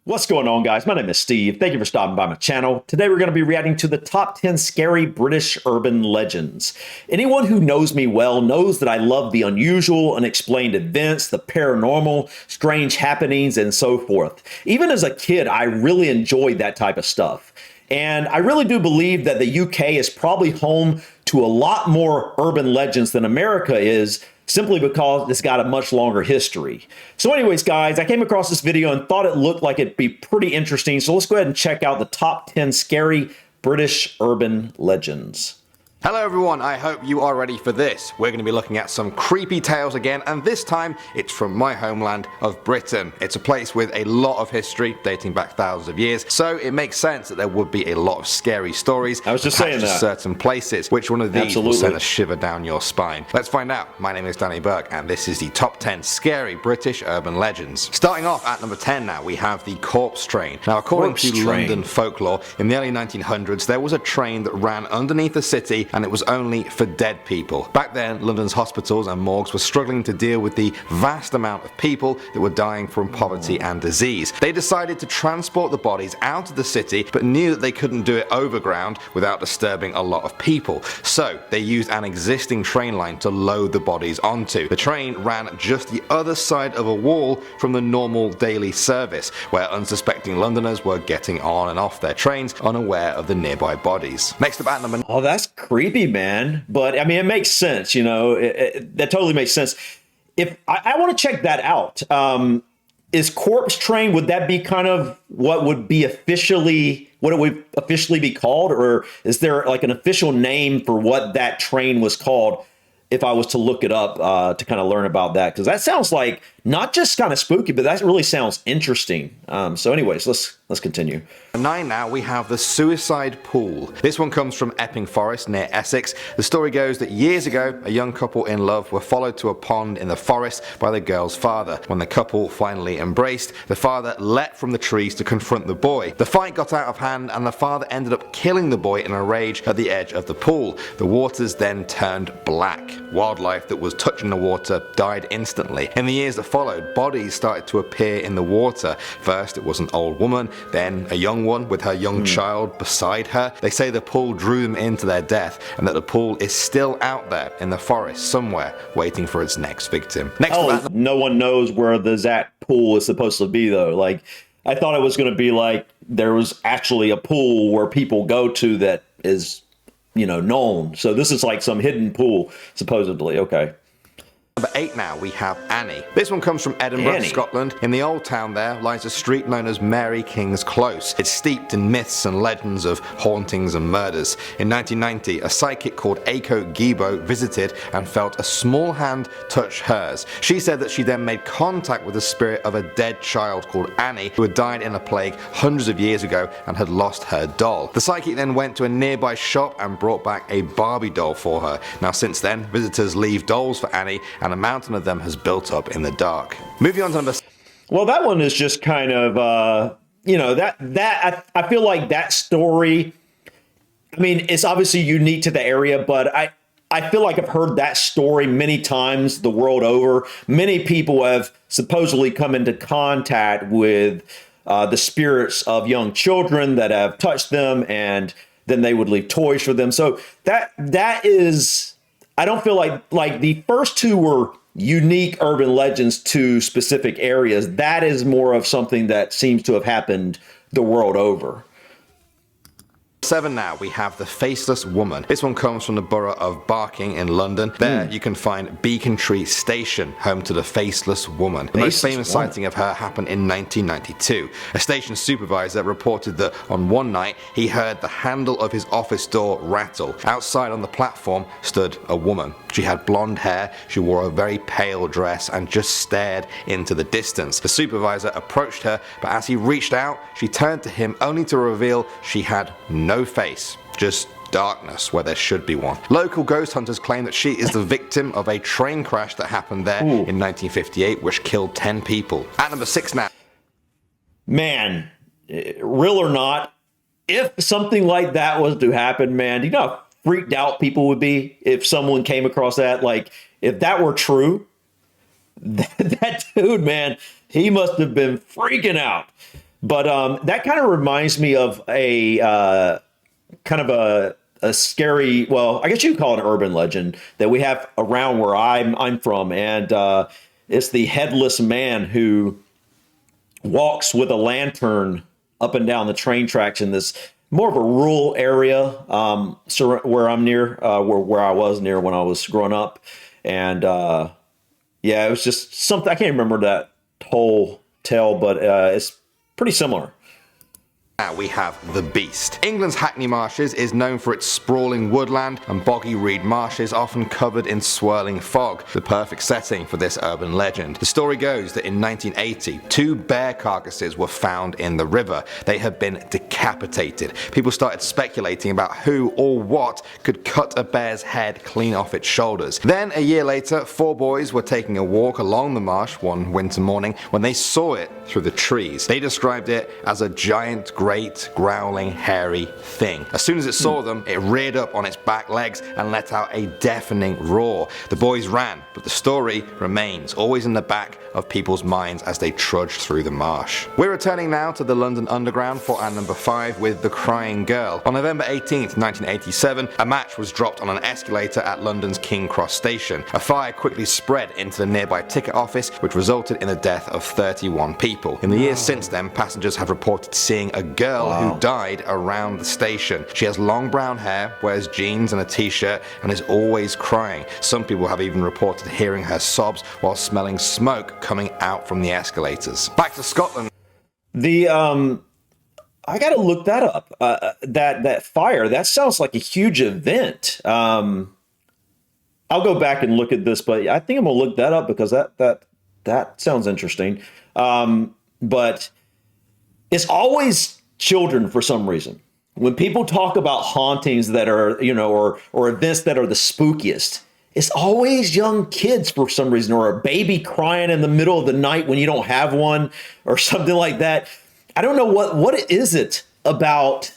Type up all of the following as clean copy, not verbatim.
What's going on, guys? My name is Steve. Thank you for stopping by my channel. Today we're going to be reacting to the top 10 scary British urban legends. Anyone who knows me well knows that I love the unusual, unexplained events, the paranormal, strange happenings, and so forth. Even as a kid, I really enjoyed that type of stuff. And I really do believe that the UK is probably home to a lot more urban legends than America is, simply because it's got a much longer history. So anyways, guys, I came across this video and thought it looked like it'd be pretty interesting. So let's go ahead and check out the top 10 scary British urban legends. Hello everyone, I hope you are ready for this. We're going to be looking at some creepy tales again, and this time it's from my homeland of Britain. It's a place with a lot of history dating back thousands of years, so it makes sense that there would be a lot of scary stories I was just saying attached to that. certain places. Which one of these Absolutely will send a shiver down your spine? Let's find out. My name is Danny Burke and this is the top 10 scary British urban legends. Starting off at number 10 now, we have the corpse train. Now according to London folklore, in the early 1900s there was a train that ran underneath the city and it was only for dead people. Back then, London's hospitals and morgues were struggling to deal with the vast amount of people that were dying from poverty and disease. They decided to transport the bodies out of the city, but knew that they couldn't do it overground without disturbing a lot of people. So they used an existing train line to load the bodies onto. The train ran just the other side of a wall from the normal daily service, where unsuspecting Londoners were getting on and off their trains unaware of the nearby bodies. Next up at number... Oh, that's creepy, man. But I mean, it makes sense, you know, that totally makes sense. If I want to check that out, is corpse train, would that be kind of what would be officially, what it would officially be called? Or is there like an official name for what that train was called if I was to look it up to kind of learn about that? Because that sounds like not just kind of spooky, but that really sounds interesting. So anyways, let's continue. 9 now, we have the suicide pool. This one comes from Epping Forest near Essex. The story goes that years ago, a young couple in love were followed to a pond in the forest by the girl's father. When the couple finally embraced, the father leapt from the trees to confront the boy. The fight got out of hand and the father ended up killing the boy in a rage at the edge of the pool. The waters then turned black. Wildlife that was touching the water died instantly. In the years that followed, bodies started to appear in the water. First it was an old woman, then a young one with her young child beside her. They say the pool drew them into their death and that the pool is still out there in the forest somewhere waiting for its next victim. Next No one knows where the Zach pool is supposed to be though. Like, I thought it was going to be like there was actually a pool where people go to that is, you know, known. So this is like some hidden pool supposedly. Okay. Number 8 now, we have Annie. This one comes from Edinburgh, Scotland. In the old town there lies a street known as Mary King's Close. It's steeped in myths and legends of hauntings and murders. In 1990, a psychic called Aiko Gibo visited and felt a small hand touch hers. She said that she then made contact with the spirit of a dead child called Annie who had died in a plague hundreds of years ago and had lost her doll. The psychic then went to a nearby shop and brought back a Barbie doll for her. Now since then, visitors leave dolls for Annie and a mountain of them has built up in the dark. Moving on to number... Well, that one is just kind of, you know, I feel like that story, I mean, it's obviously unique to the area, but I feel like I've heard that story many times the world over. Many people have supposedly come into contact with the spirits of young children that have touched them, and then they would leave toys for them. So that is... I don't feel like the first two were unique urban legends to specific areas. That is more of something that seems to have happened the world over. 7 now, we have the Faceless Woman. This one comes from the borough of Barking in London. There you can find Beacon Tree Station, home to the Faceless Woman. The most famous sighting of her happened in 1992. A station supervisor reported that on one night he heard the handle of his office door rattle. Outside on the platform stood a woman. She had blonde hair, she wore a very pale dress and just stared into the distance. The supervisor approached her, but as he reached out, she turned to him only to reveal she had no face, just darkness where there should be one. Local ghost hunters claim that she is the victim of a train crash that happened there in 1958, which killed 10 people. At number 6 now. Man, real or not, if something like that was to happen, man, do you know how freaked out people would be if someone came across that? Like, if that were true, that dude, man, he must have been freaking out. But that kind of reminds me of a kind of a scary, well, I guess you could call it an urban legend that we have around where I'm from, and it's the headless man who walks with a lantern up and down the train tracks in this more of a rural area, where I'm near, where I was near when I was growing up, and yeah, it was just something I can't remember that whole tale, but it's pretty similar. Now we have the Beast. England's Hackney Marshes is known for its sprawling woodland and boggy reed marshes often covered in swirling fog, the perfect setting for this urban legend. The story goes that in 1980, 2 bear carcasses were found in the river. They had been decapitated. People started speculating about who or what could cut a bear's head clean off its shoulders. Then a year later, 4 boys were taking a walk along the marsh one winter morning when they saw it through the trees. They described it as a giant, great, growling, hairy thing. As soon as it saw them, it reared up on its back legs and let out a deafening roar. The boys ran, but the story remains, always in the back of people's minds as they trudged through the marsh. We're returning now to the London Underground for our number 5 with The Crying Girl. On November 18th, 1987, a match was dropped on an escalator at London's King Cross station. A fire quickly spread into the nearby ticket office, which resulted in the death of 31 people. In the years since then, passengers have reported seeing a girl who died around the station. She has long brown hair, wears jeans and a t-shirt, and is always crying. Some people have even reported hearing her sobs while smelling smoke coming out from the escalators. Back to Scotland. The I gotta look that up. That fire, that sounds like a huge event. I'll go back and look at this, but I think I'm gonna look that up because that sounds interesting. But it's always children for some reason. When people talk about hauntings that are, or events that are the spookiest, it's always young kids for some reason, or a baby crying in the middle of the night when you don't have one, or something like that. I don't know what is it about,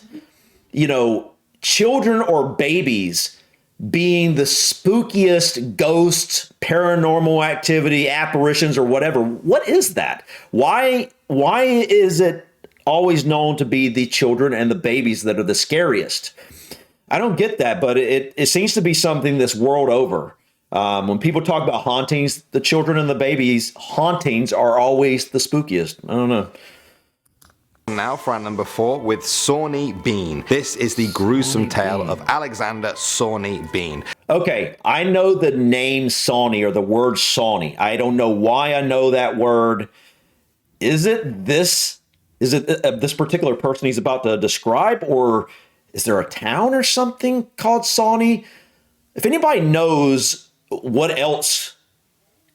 children or babies being the spookiest ghosts, paranormal activity, apparitions, or whatever. What is that? Why is it always known to be the children and the babies that are the scariest? I don't get that, but it seems to be something this world over. When people talk about hauntings, the children and the babies hauntings are always the spookiest. I don't know. Now for our number 4 with Sawney Bean. This is the gruesome tale of Alexander Sawney Bean. Okay, I know the name Sawney or the word Sawney. I don't know why I know that word. Is it this particular person he's about to describe, or is there a town or something called Sawney? If anybody knows what else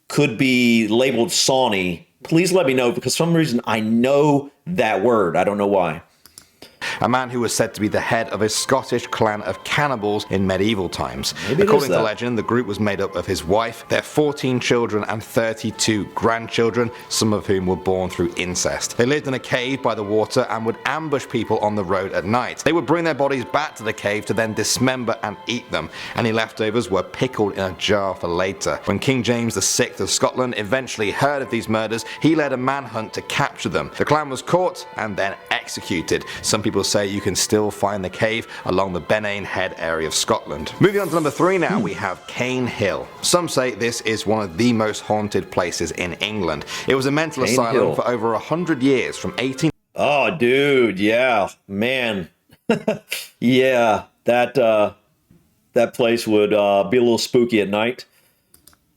could be labeled Sawney, please let me know, because for some reason I know that word. I don't know why. A man who was said to be the head of a Scottish clan of cannibals in medieval times. Maybe according to legend, the group was made up of his wife, their 14 children and 32 grandchildren, some of whom were born through incest. They lived in a cave by the water and would ambush people on the road at night. They would bring their bodies back to the cave to then dismember and eat them. Any leftovers were pickled in a jar for later. When King James VI of Scotland eventually heard of these murders, he led a manhunt to capture them. The clan was caught and then executed. Some people say you can still find the cave along the Benane Head area of Scotland. Moving on to number 3 now, we have Cane Hill. Some say this is one of the most haunted places in England. It was a mental asylum for over 100 years, from 18... Oh, dude, yeah, man. Yeah, that place would be a little spooky at night.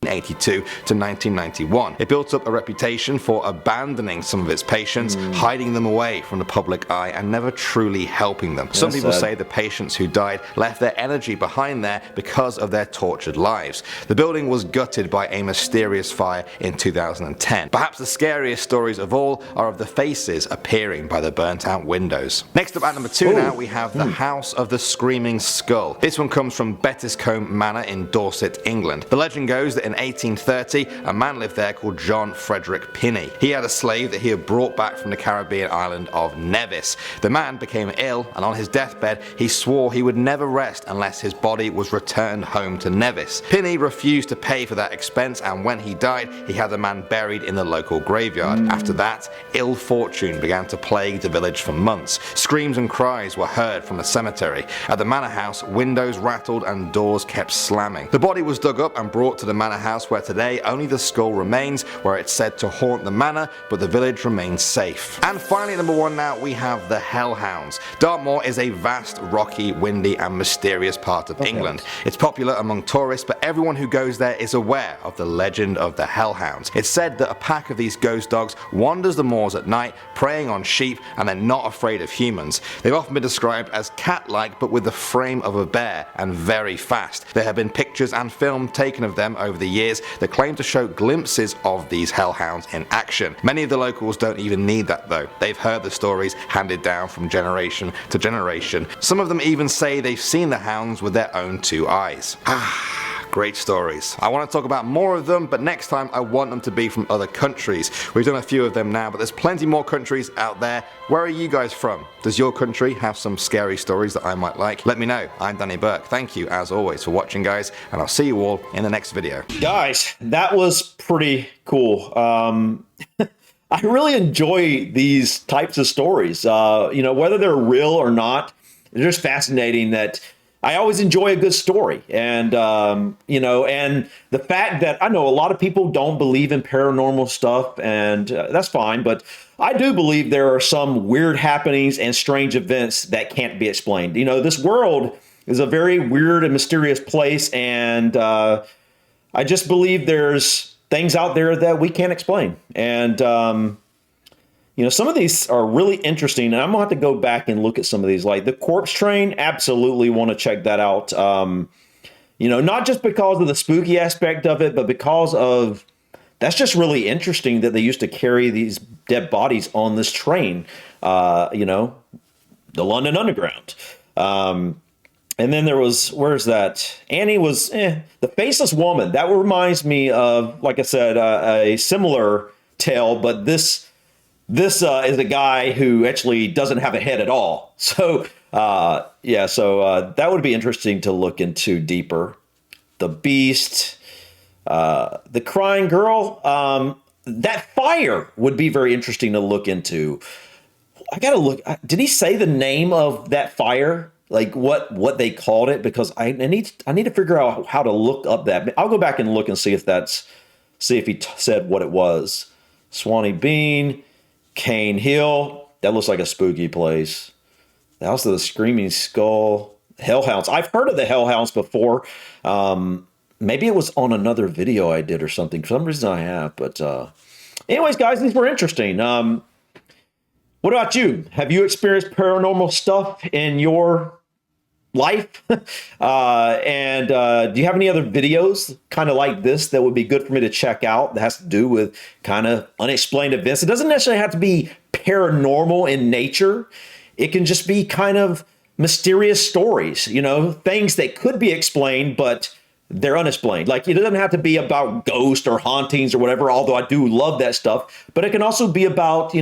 1982 to 1991. It built up a reputation for abandoning some of its patients, hiding them away from the public eye, and never truly helping them. Some people say the patients who died left their energy behind there because of their tortured lives. The building was gutted by a mysterious fire in 2010. Perhaps the scariest stories of all are of the faces appearing by the burnt out windows. Next up at number 2 now, we have the House of the Screaming Skull. This one comes from Bettiscombe Manor in Dorset, England. The legend goes that in 1830, a man lived there called John Frederick Pinney. He had a slave that he had brought back from the Caribbean island of Nevis. The man became ill, and on his deathbed he swore he would never rest unless his body was returned home to Nevis. Pinney refused to pay for that expense, and when he died, he had the man buried in the local graveyard. After that, ill fortune began to plague the village for months. Screams and cries were heard from the cemetery. At the manor house, windows rattled and doors kept slamming. The body was dug up and brought to the manor house, where today only the skull remains, where it's said to haunt the manor, but the village remains safe. And finally, number 1 now, we have the Hellhounds. Dartmoor is a vast, rocky, windy and mysterious part of England. It's popular among tourists, but everyone who goes there is aware of the legend of the Hellhounds. It's said that a pack of these ghost dogs wanders the moors at night, preying on sheep, and they're not afraid of humans. They've often been described as cat-like, but with the frame of a bear, and very fast. There have been pictures and film taken of them over the years that claim to show glimpses of these hellhounds in action. Many of the locals don't even need that though. They've heard the stories handed down from generation to generation. Some of them even say they've seen the hounds with their own 2 eyes. Great stories. I want to talk about more of them, but next time I want them to be from other countries. We've done a few of them now, but there's plenty more countries out there. Where are you guys from? Does your country have some scary stories that I might like? Let me know. I'm Danny Burke. Thank you as always for watching, guys, and I'll see you all in the next video. Guys, that was pretty cool. I really enjoy these types of stories. Whether they're real or not, they're just fascinating. That I always enjoy a good story. And, and the fact that I know a lot of people don't believe in paranormal stuff, and that's fine. But I do believe there are some weird happenings and strange events that can't be explained. This world is a very weird and mysterious place. And I just believe there's things out there that we can't explain. And, some of these are really interesting, and I'm going to have to go back and look at some of these. Like the Corpse Train, absolutely want to check that out. Not just because of the spooky aspect of it, but because of that's just really interesting that they used to carry these dead bodies on this train, the London Underground. And then there was, where's that? Annie was, the Faceless Woman. That reminds me of, like I said, a similar tale, but this is a guy who actually doesn't have a head at all. So, that would be interesting to look into deeper. The Beast, the Crying Girl, that fire would be very interesting to look into. I gotta look. Did he say the name of that fire? Like what they called it? Because I need to figure out how to look up that. I'll go back and look and see if he said what it was. Swanee Bean. Cane Hill, that looks like a spooky place. The House of the Screaming Skull, Hellhounds. I've heard of the Hellhounds before. Maybe it was on another video I did or something. For some reason I have. But anyways, guys, these were interesting. What about you? Have you experienced paranormal stuff in your life? And do you have any other videos kind of like this that would be good for me to check out that has to do with kind of unexplained events? It doesn't necessarily have to be paranormal in nature. It can just be kind of mysterious stories, things that could be explained, but they're unexplained. Like, it doesn't have to be about ghosts or hauntings or whatever, although I do love that stuff. But it can also be about,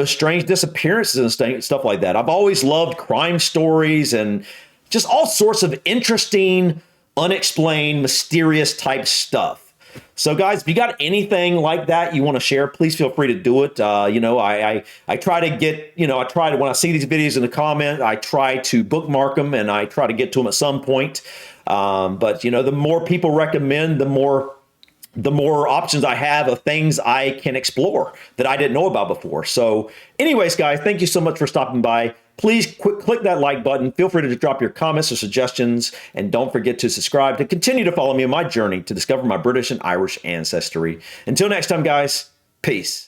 strange disappearances and stuff like that. I've always loved crime stories and just all sorts of interesting, unexplained, mysterious type stuff. So guys, if you got anything like that you want to share, please feel free to do it. I try to get, when I see these videos in the comment, I try to bookmark them and I try to get to them at some point. But the more people recommend, the more options I have of things I can explore that I didn't know about before. So anyways, guys, thank you so much for stopping by. Please click that like button. Feel free to drop your comments or suggestions. And don't forget to subscribe to continue to follow me on my journey to discover my British and Irish ancestry. Until next time, guys, peace.